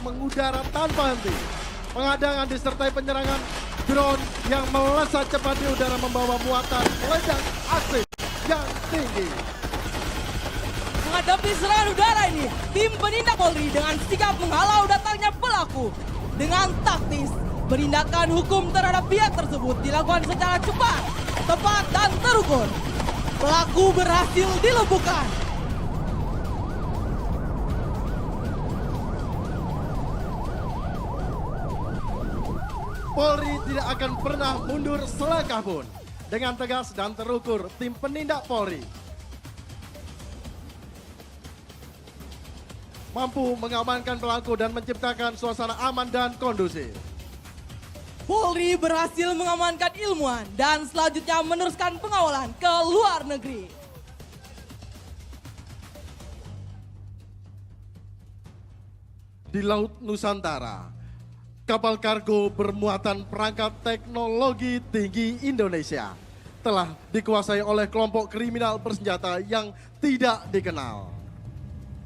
mengudara tanpa henti. Pengadangan disertai penyerangan drone yang melesat cepat di udara membawa muatan peledak aktif yang tinggi. Menghadapi serangan udara ini, tim penindak Polri dengan sigap menghalau datangnya pelaku. Dengan taktis, penindakan hukum terhadap pihak tersebut dilakukan secara cepat, tepat, dan terukur. Pelaku berhasil dilumpuhkan. Polri tidak akan pernah mundur selangkah pun. Dengan tegas dan terukur, tim penindak Polri mampu mengamankan pelaku dan menciptakan suasana aman dan kondusif. Polri berhasil mengamankan ilmuwan dan selanjutnya meneruskan pengawalan ke luar negeri. Di Laut Nusantara, kapal kargo bermuatan perangkat teknologi tinggi Indonesia telah dikuasai oleh kelompok kriminal bersenjata yang tidak dikenal.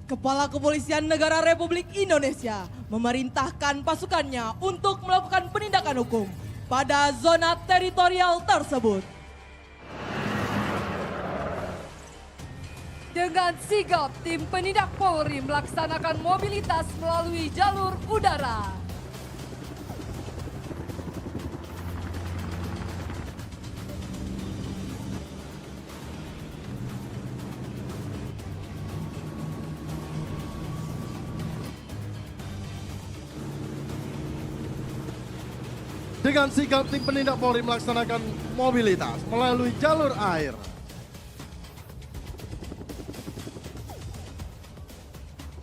Kepala Kepolisian Negara Republik Indonesia memerintahkan pasukannya untuk melakukan penindakan hukum pada zona teritorial tersebut. Dengan sigap, tim penindak Polri melaksanakan mobilitas melalui jalur udara. Dengan sigap, tim penindak Polri melaksanakan mobilitas melalui jalur air.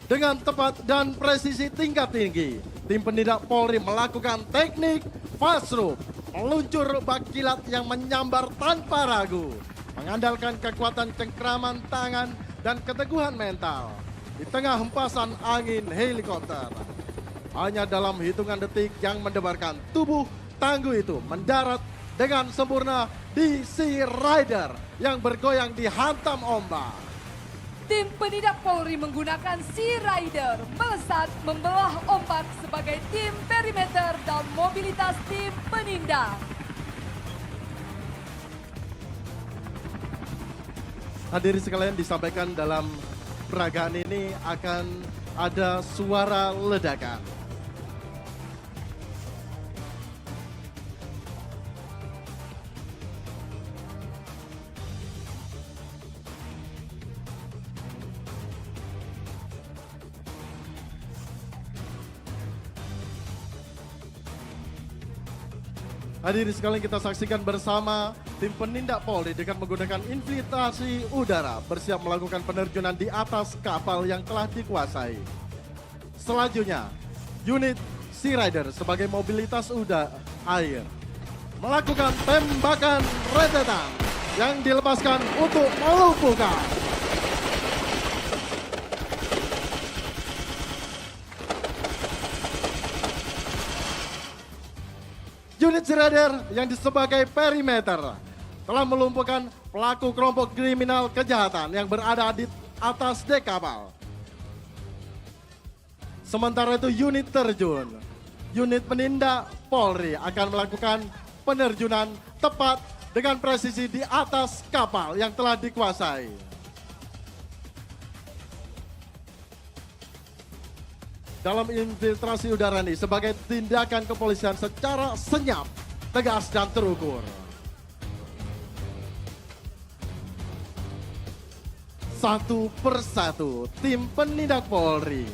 Dengan tepat dan presisi tingkat tinggi, tim penindak Polri melakukan teknik fast rope, meluncur bak kilat yang menyambar tanpa ragu, mengandalkan kekuatan cengkraman tangan dan keteguhan mental di tengah hempasan angin helikopter. Hanya dalam hitungan detik yang mendebarkan tubuh tangguh itu mendarat dengan sempurna di Sea Rider yang bergoyang dihantam ombak. Tim penindak Polri menggunakan Sea Rider melesat membelah ombak sebagai tim perimeter dan mobilitas tim penindak. Hadirin sekalian, disampaikan dalam peragaan ini akan ada suara ledakan. Hadirin sekalian, kita saksikan bersama tim penindak Polri dengan menggunakan infiltrasi udara bersiap melakukan penerjunan di atas kapal yang telah dikuasai. Selanjutnya, unit Sea Rider sebagai mobilitas udara air melakukan tembakan rentetan yang dilepaskan untuk melumpuhkan. Unit Sea Rider yang sebagai perimeter telah melumpuhkan pelaku kelompok kriminal kejahatan yang berada di atas dek kapal. Sementara itu unit terjun, unit penindak Polri akan melakukan penerjunan tepat dengan presisi di atas kapal yang telah dikuasai. Dalam infiltrasi udara ini sebagai tindakan kepolisian secara senyap, tegas, dan terukur. Satu persatu tim penindak Polri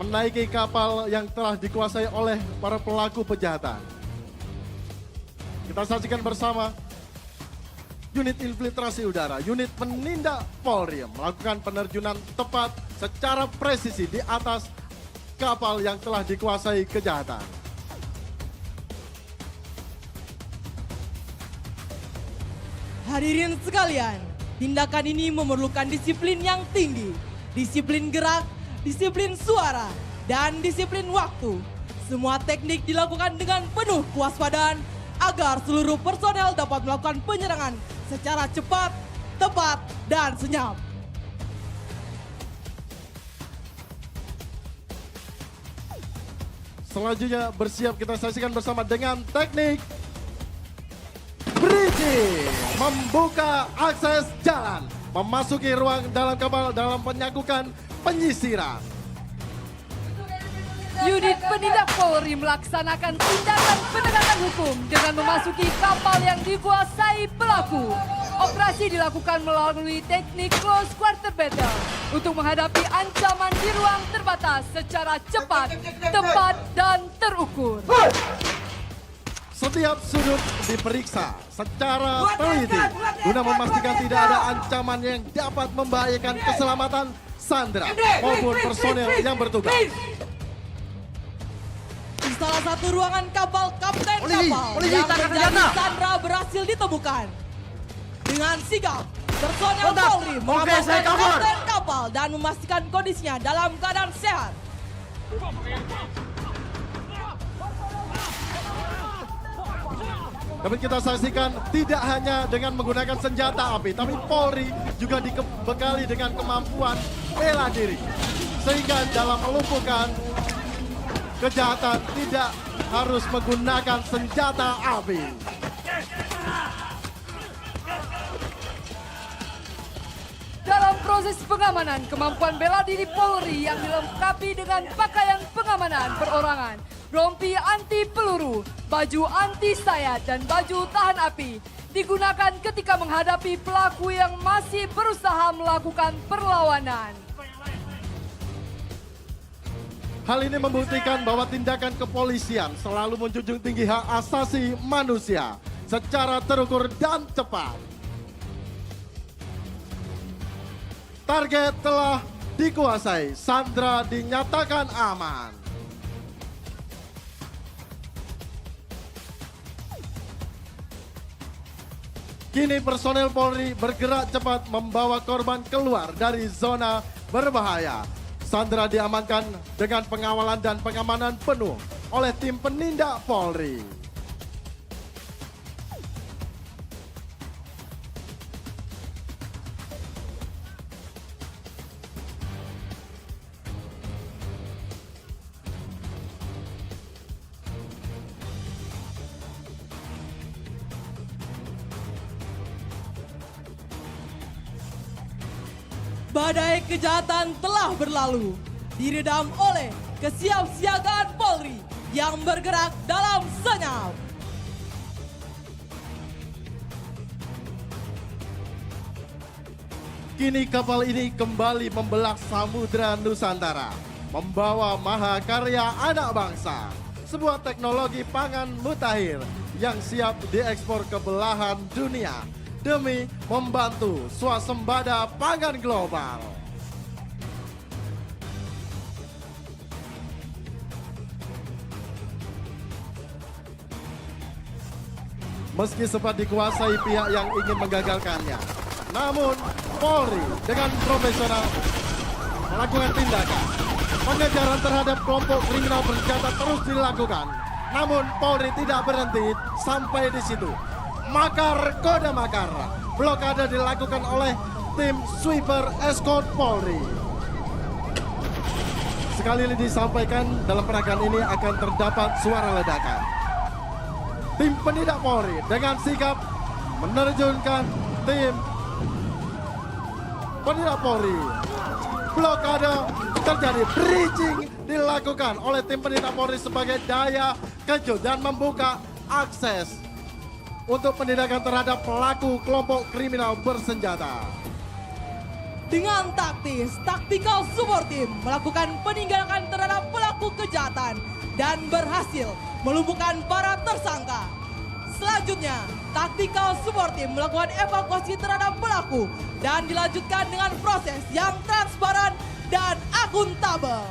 menaiki kapal yang telah dikuasai oleh para pelaku kejahatan. Kita saksikan bersama unit infiltrasi udara, unit penindak Polri melakukan penerjunan tepat secara presisi di atas kapal yang telah dikuasai kejahatan. Hadirin sekalian, tindakan ini memerlukan disiplin yang tinggi, disiplin gerak, disiplin suara, dan disiplin waktu. Semua teknik dilakukan dengan penuh kewaspadaan agar seluruh personel dapat melakukan penyerangan secara cepat, tepat, dan senyap. Selanjutnya bersiap kita saksikan bersama dengan teknik bridging. Membuka akses jalan. Memasuki ruang dalam kapal dalam penyakukan penyisiran. Unit penindak Polri melaksanakan tindakan penegakan hukum dengan memasuki kapal yang dikuasai pelaku. Operasi dilakukan melalui teknik close quarter battle untuk menghadapi ancaman di ruang terbatas secara cepat, tepat, dan terukur. Setiap sudut diperiksa secara teliti guna memastikan tidak ada ancaman yang dapat membahayakan keselamatan Sandra maupun personel yang bertugas. Di salah satu ruangan kapal kapten kapal yang menjadi Sandra berhasil ditemukan. Dengan sigap, personel Polri mengamankan kapten kapal dan memastikan kondisinya dalam keadaan sehat. Dapat kita saksikan tidak hanya dengan menggunakan senjata api, tapi Polri juga dibekali dengan kemampuan bela diri. Sehingga dalam melumpuhkan kejahatan tidak harus menggunakan senjata api. Dalam proses pengamanan, kemampuan bela diri Polri yang dilengkapi dengan pakaian pengamanan perorangan, rompi anti peluru, baju anti sayat, dan baju tahan api digunakan ketika menghadapi pelaku yang masih berusaha melakukan perlawanan. Hal ini membuktikan bahwa tindakan kepolisian selalu menjunjung tinggi hak asasi manusia secara terukur dan cepat. Target telah dikuasai, Sandra dinyatakan aman. Kini personel Polri bergerak cepat membawa korban keluar dari zona berbahaya. Sandra diamankan dengan pengawalan dan pengamanan penuh oleh tim penindak Polri. Badai kejahatan telah berlalu, diredam oleh kesiapsiagaan Polri yang bergerak dalam senyap. Kini kapal ini kembali membelah samudra Nusantara, membawa mahakarya anak bangsa, sebuah teknologi pangan mutakhir yang siap diekspor ke belahan dunia demi membantu swasembada pangan global. Meski sempat dikuasai pihak yang ingin menggagalkannya, namun Polri dengan profesional melakukan tindakan. Pengejaran terhadap kelompok kriminal bersenjata terus dilakukan. Namun Polri tidak berhenti sampai di situ. Makar kode makar, blokade dilakukan oleh tim sweeper escort Polri. Sekali lagi disampaikan dalam peragaan ini akan terdapat suara ledakan. Tim penindak Polri dengan sigap menerjunkan tim penindak Polri. Blokade terjadi, bridging dilakukan oleh tim penindak Polri sebagai daya kejut dan membuka akses untuk penindakan terhadap pelaku kelompok kriminal bersenjata. Dengan taktis, Tactical Support Team melakukan peninggalan terhadap pelaku kejahatan dan berhasil melumpuhkan para tersangka. Selanjutnya, Tactical Support Team melakukan evakuasi terhadap pelaku dan dilanjutkan dengan proses yang transparan dan akuntabel.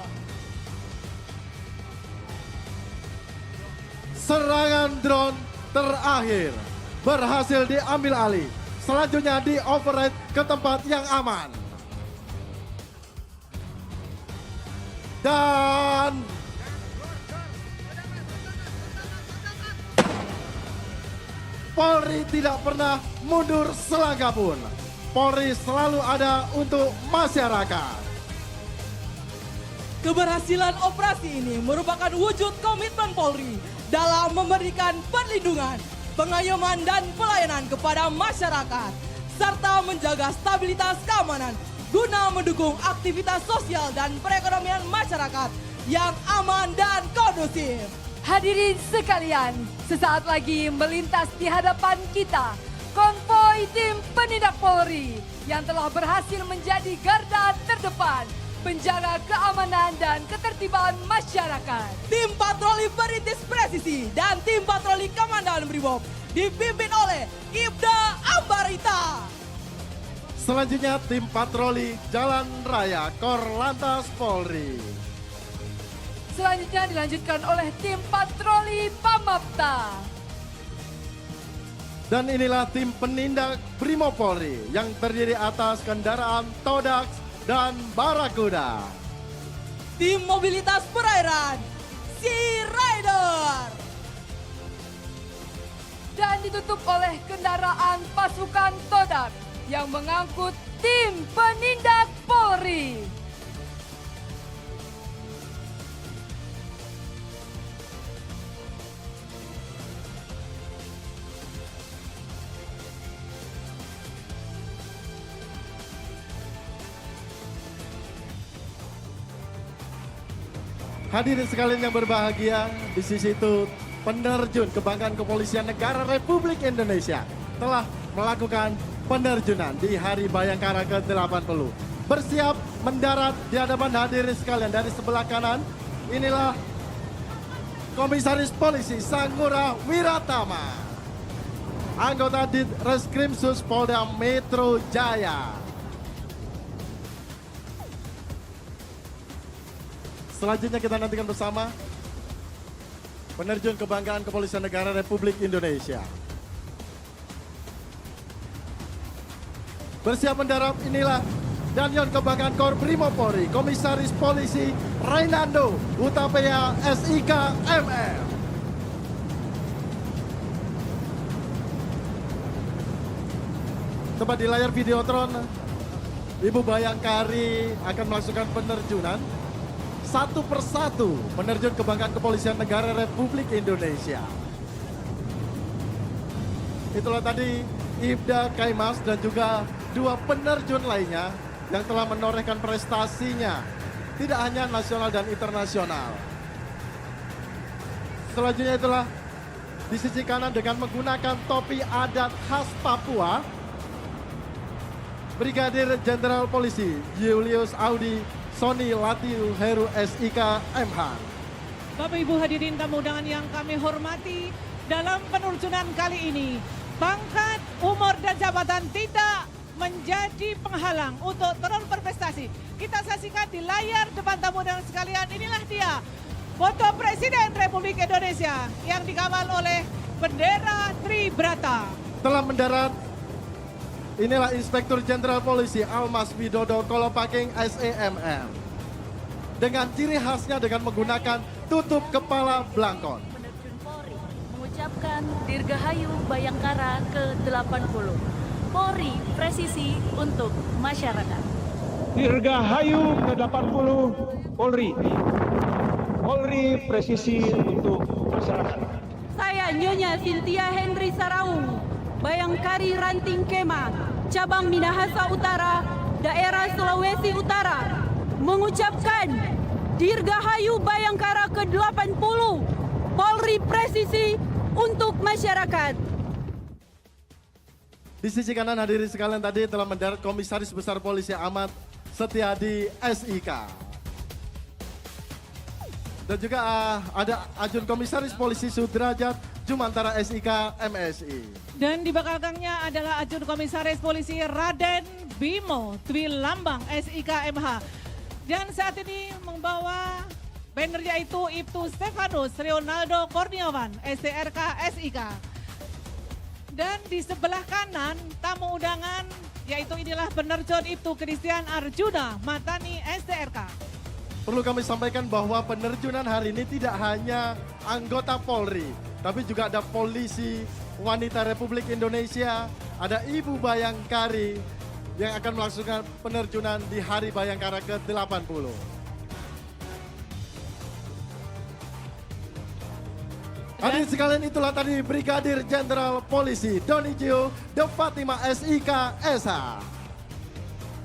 Serangan drone terakhir berhasil diambil alih. Selanjutnya di override ke tempat yang aman. Dan Polri tidak pernah mundur selangkah pun. Polri selalu ada untuk masyarakat. Keberhasilan operasi ini merupakan wujud komitmen Polri dalam memberikan perlindungan, pengayoman dan pelayanan kepada masyarakat, serta menjaga stabilitas keamanan guna mendukung aktivitas sosial dan perekonomian masyarakat yang aman dan kondusif. Hadirin sekalian, sesaat lagi melintas di hadapan kita konvoi tim penindak Polri yang telah berhasil menjadi garda terdepan penjaga keamanan dan ketertiban masyarakat. Tim patroli perintis presisi dan tim patroli Komandan Brimob dipimpin oleh Ibda Ambarita. Selanjutnya tim patroli Jalan Raya Korlantas Polri. Selanjutnya dilanjutkan oleh tim patroli Pamapta. Dan inilah tim penindak Brimob Polri yang terdiri atas kendaraan Todax dan Barakuda. Tim mobilitas perairan Sea Rider. Dan ditutup oleh kendaraan pasukan Todak yang mengangkut tim penindak Polri. Hadirin sekalian yang berbahagia, di sisi itu penerjun kebanggaan Kepolisian Negara Republik Indonesia telah melakukan penerjunan di Hari Bayangkara ke-80. Bersiap mendarat di hadapan hadirin sekalian. Dari sebelah kanan, inilah Komisaris Polisi Sanggura Wiratama, anggota Ditreskrimsus Polda Metro Jaya. Selanjutnya kita nantikan bersama penerjun kebanggaan Kepolisian Negara Republik Indonesia. Bersiap mendarat inilah Danyon Kebanggaan Kor Brimob Polri, Komisaris Polisi Rainando Utapea SIK MM. Tepat di layar Videotron, Ibu Bayangkari akan melakukan penerjunan satu persatu penerjun kebanggaan Kepolisian Negara Republik Indonesia. Itulah tadi Ibda Kaimas dan juga dua penerjun lainnya yang telah menorehkan prestasinya tidak hanya nasional dan internasional. Selanjutnya itulah di sisi kanan dengan menggunakan topi adat khas Papua, Brigadir Jenderal Polisi Julius Audi Sony Latiu Heru SIK MH. Bapak Ibu hadirin tamu undangan yang kami hormati, dalam penerjunan kali ini pangkat, umur dan jabatan tidak menjadi penghalang untuk terus berprestasi. Kita saksikan di layar depan tamu undangan sekalian, inilah dia foto Presiden Republik Indonesia yang dikawal oleh bendera Tribrata. Telah mendarat, inilah Inspektur Jenderal Polisi Almas Widodo Kolopaking SEMM. Dengan ciri khasnya dengan menggunakan tutup kepala blangkon. Penerjun Polri mengucapkan Dirgahayu Bayangkara ke-80. Polri presisi untuk masyarakat. Dirgahayu ke-80 Polri. Polri presisi untuk masyarakat. Saya Nyonya Cynthia Henry Saraung, Bayangkari Ranting Kema, Cabang Minahasa Utara, Daerah Sulawesi Utara, mengucapkan Dirgahayu Bayangkara ke-80, Polri presisi untuk masyarakat. Di sisi kanan hadirin sekalian tadi telah mendarat Komisaris Besar Polisi Ahmad Setiadi SIK. Dan juga ada Ajun Komisaris Polisi Sudrajat Jumantara SIK MSI. Dan di belakangnya adalah Ajun Komisaris Polisi Raden Bimo Dwi Lambang SIK MH. Dan saat ini membawa banner yaitu Ibtu Stefanus Ronaldo Kurniawan STRK SIK. Dan di sebelah kanan tamu undangan yaitu inilah penerjun Ibtu Christian Arjuna Matani STRK. Perlu kami sampaikan bahwa penerjunan hari ini tidak hanya anggota Polri, tapi juga ada polisi wanita Republik Indonesia, ada Ibu Bayangkari yang akan melakukan penerjunan di Hari Bayangkara ke-80. Hadirin sekalian, itulah tadi Brigadir Jenderal Polisi Doni Gio De Fatima SIK SH.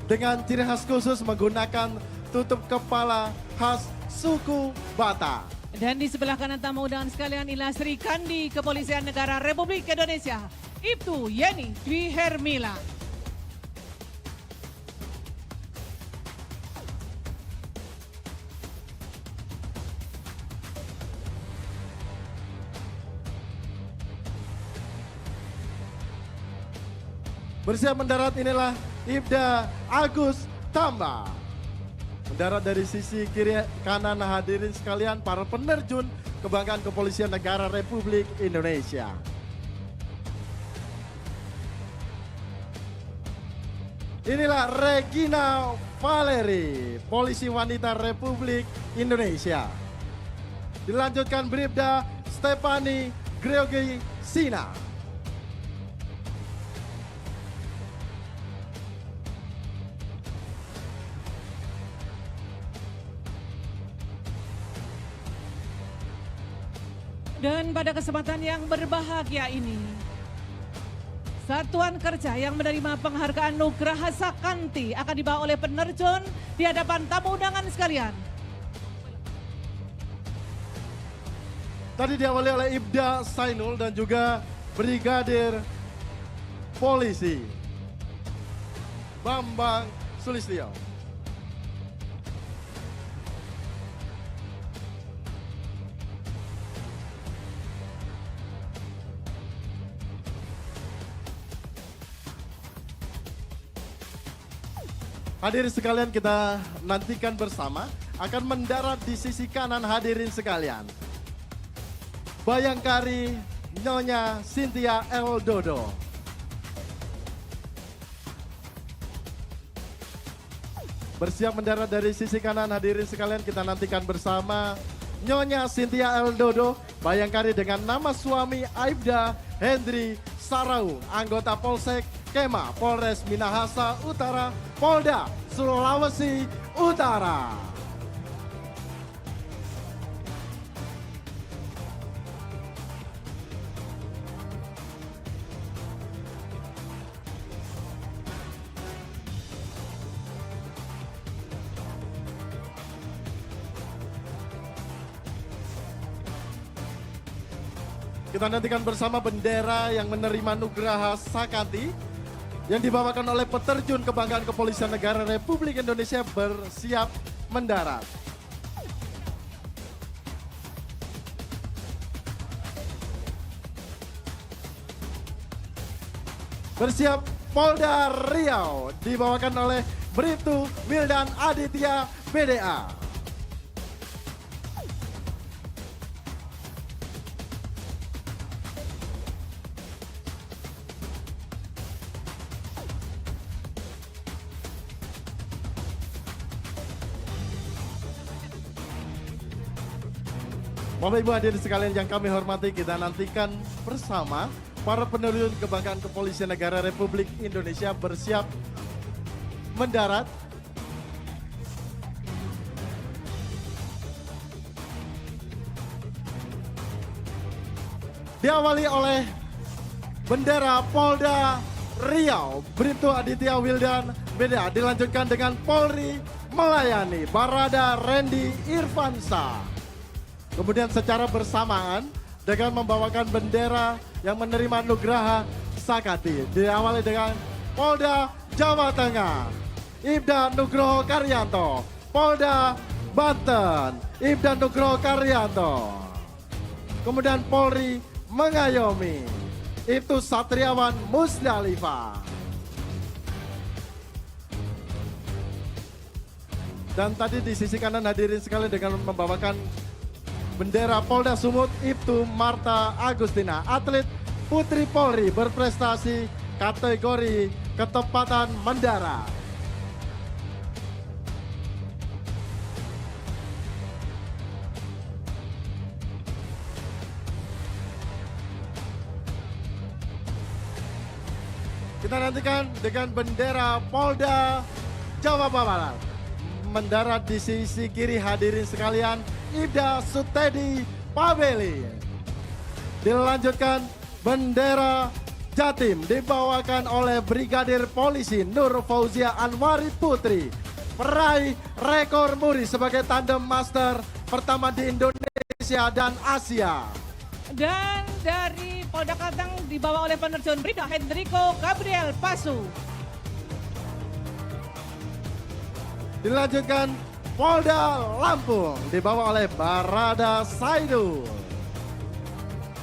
Dengan ciri khas khusus menggunakan tutup kepala khas suku Batak. Dan di sebelah kanan tamu undangan sekalian inilah Sri Kandi Kepolisian Negara Republik Indonesia, Ibtu Yeni Dwi Hermila. Bersiap mendarat inilah Ibda Agus Tamba. Mendarat dari sisi kiri kanan hadirin sekalian para penerjun kebanggaan Kepolisian Negara Republik Indonesia. Inilah Regina Valeri, polisi wanita Republik Indonesia. Dilanjutkan Bribda Stefani Gregory Sina. Dan pada kesempatan yang berbahagia ini, Satuan Kerja yang menerima penghargaan Nugraha Sakanti akan dibawa oleh penerjun di hadapan tamu undangan sekalian. Tadi diawali oleh Ibda Sainul dan juga Brigadir Polisi Bambang Sulistyo. Hadirin sekalian, kita nantikan bersama akan mendarat di sisi kanan hadirin sekalian. Bayangkari Nyonya Cynthia L. Dodo. Bersiap mendarat dari sisi kanan hadirin sekalian, kita nantikan bersama Nyonya Cynthia L. Dodo, Bayangkari dengan nama suami Aibda Hendri Saraung, anggota Polsek Kema Polres Minahasa Utara, Polda Sulawesi Utara. Kita nantikan bersama bendera yang menerima Nugraha Sakanti yang dibawakan oleh peterjun kebanggaan Kepolisian Negara Republik Indonesia bersiap mendarat. Bersiap Polda Riau dibawakan oleh Bribtu Wildan Aditya BDA. Bapak Ibu hadirin sekalian yang kami hormati, kita nantikan bersama para penerjun kebanggaan Kepolisian Negara Republik Indonesia bersiap mendarat. Diawali oleh bendera Polda Riau, Bribtu Aditya Wildan BDA, dilanjutkan dengan Polri Melayani, Barada Randy Irfansa. Kemudian secara bersamaan dengan membawakan bendera yang menerima Nugraha Sakati. Diawali dengan Polda Jawa Tengah, Ibda Nugroho Karyanto. Polda Banten, Ibda Nugroho Karyanto. Kemudian Polri mengayomi, Ibtu Satriawan Musdalifah. Dan tadi di sisi kanan hadirin sekalian dengan membawakan bendera Polda Sumut, Ibtu Marta Agustina, atlet putri Polri berprestasi kategori ketepatan mendarat. Kita nantikan dengan bendera Polda Jawa Barat. Mendarat di sisi kiri hadirin sekalian, Ibda Sutedi Pabeli. Dilanjutkan bendera Jatim dibawakan oleh Brigadir Polisi Nur Fauzia Anwari Putri, peraih rekor muri sebagai tandem master pertama di Indonesia dan Asia. Dan dari Polda Kalteng dibawa oleh penerjun Bribda Hendriko Gabriel Pasu. Dilanjutkan Polda Lampung dibawa oleh Barada Saidul.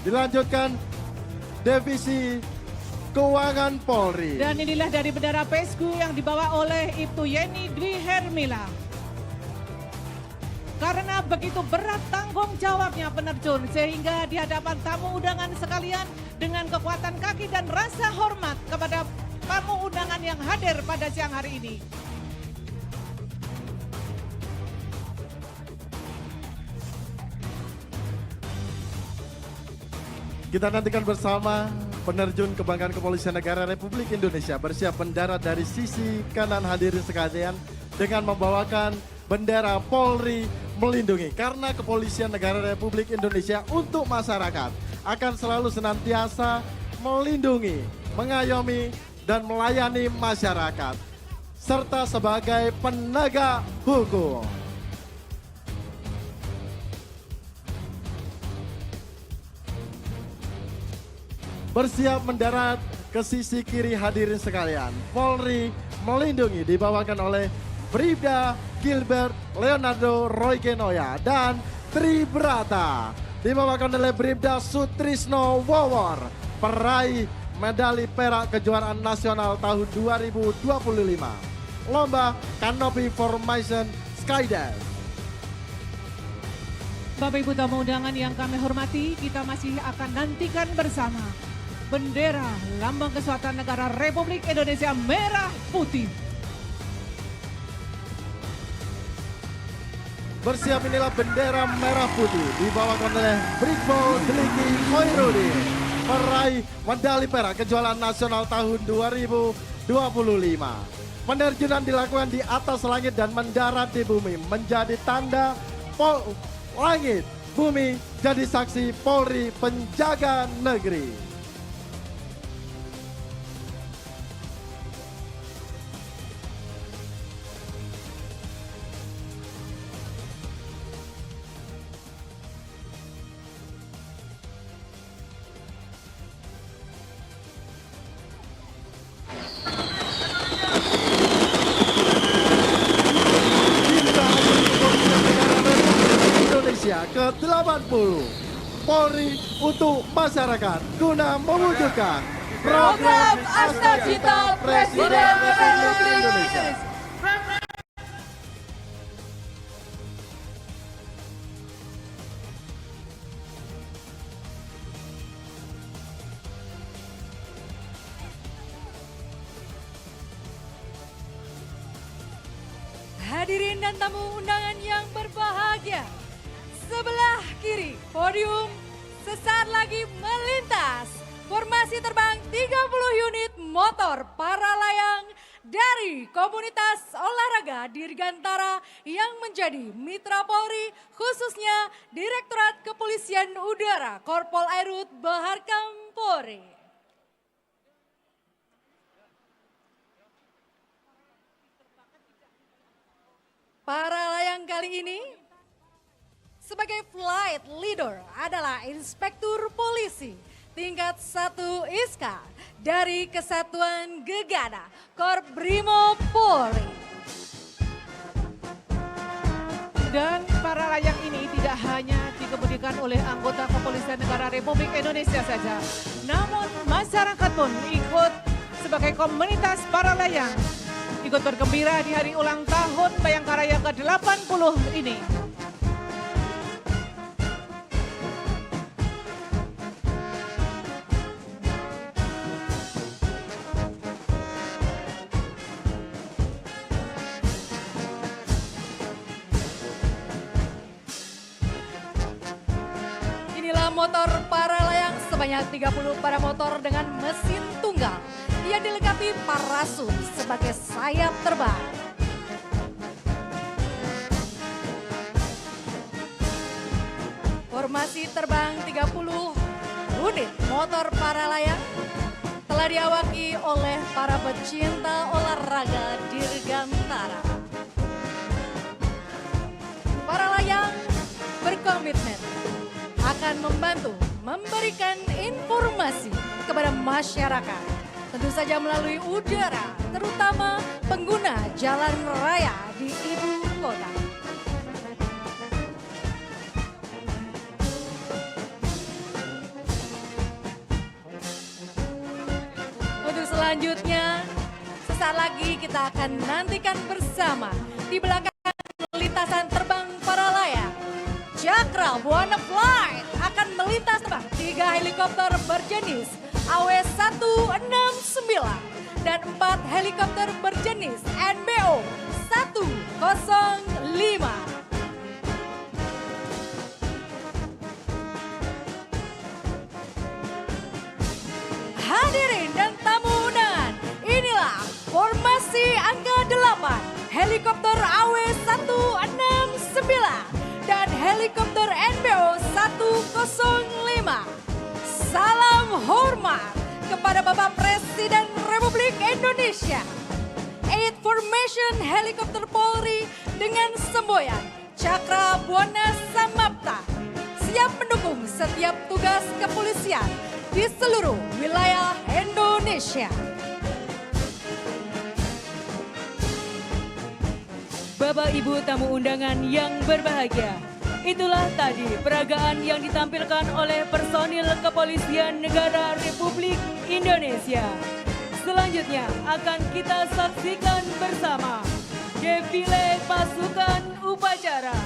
Dilanjutkan Divisi Keuangan Polri. Dan inilah dari bendera Pesku yang dibawa oleh Ibtu Yeni Dwi Hermila. Karena begitu berat tanggung jawabnya penerjun, sehingga di hadapan tamu undangan sekalian dengan kekuatan kaki dan rasa hormat kepada tamu undangan yang hadir pada siang hari ini. Kita nantikan bersama penerjun kebanggaan Kepolisian Negara Republik Indonesia bersiap mendarat dari sisi kanan hadirin sekalian dengan membawakan bendera Polri melindungi. Karena Kepolisian Negara Republik Indonesia untuk masyarakat akan selalu senantiasa melindungi, mengayomi, dan melayani masyarakat serta sebagai penegak hukum. Bersiap mendarat ke sisi kiri hadirin sekalian. Polri melindungi dibawakan oleh Bribda Gilbert Leonardo Roygenoya dan Tribrata. Dibawakan oleh Bribda Sutrisno Wawor, peraih medali perak kejuaraan nasional tahun 2025. Lomba Canopy Formation Skydive. Bapak Ibu tamu undangan yang kami hormati, kita masih akan nantikan bersama bendera Lambang Kesatuan Negara Republik Indonesia merah putih. Bersiap inilah bendera merah putih dibawakan oleh Brigbo Deliki Khoirudin, peraih medali perak kejuaraan nasional tahun 2025. Penerjunan dilakukan di atas langit dan mendarat di bumi menjadi tanda langit, bumi jadi saksi Polri penjaga negeri. ke-80 Polri untuk masyarakat guna mewujudkan Program Astagita Presiden Republik Indonesia. Hadirin dan tamu undangan yang berbahagia, sebelah kiri podium sesaat lagi melintas formasi terbang 30 unit motor para layang dari komunitas olahraga Dirgantara yang menjadi mitra Polri, khususnya Direktorat Kepolisian Udara Korpol Airut Baharkam Polri. Para layang kali ini sebagai flight leader adalah Inspektur Polisi tingkat 1 ISKA dari Kesatuan Gegana Korp Brimo Polri. Dan para layang ini tidak hanya dikemudikan oleh anggota Kepolisian Negara Republik Indonesia saja, namun masyarakat pun ikut sebagai komunitas para layang, ikut bergembira di hari ulang tahun Bayangkara yang ke-80 ini. Inilah motor para layang sebanyak 30 para motor dengan mesin tunggal yang dilengkapi parasut sebagai sayap terbang. Formasi terbang 30 unit motor para layang telah diawaki oleh para pecinta olahraga dirgantara. Para layang berkomitmen akan membantu memberikan informasi kepada masyarakat, tentu saja melalui udara, terutama pengguna jalan raya di ibu kota. Untuk selanjutnya, sesaat lagi kita akan nantikan bersama di belakang lintasan terbang para layang. Cakra Buana Flight akan melintas terbang 3 helikopter berjenis AW169 dan 4 helikopter berjenis NBO 105. Hadirin dan tamu undangan, inilah formasi angka 8, helikopter AW169 dan helikopter NBO 105. Salam hormat kepada Bapak Presiden Republik Indonesia. 8 Formation Helikopter Polri dengan semboyan Cakra Buana Samapta siap mendukung setiap tugas kepolisian di seluruh wilayah Indonesia. Bapak Ibu tamu undangan yang berbahagia, itulah tadi peragaan yang ditampilkan oleh personil Kepolisian Negara Republik Indonesia. Selanjutnya akan kita saksikan bersama defile pasukan upacara.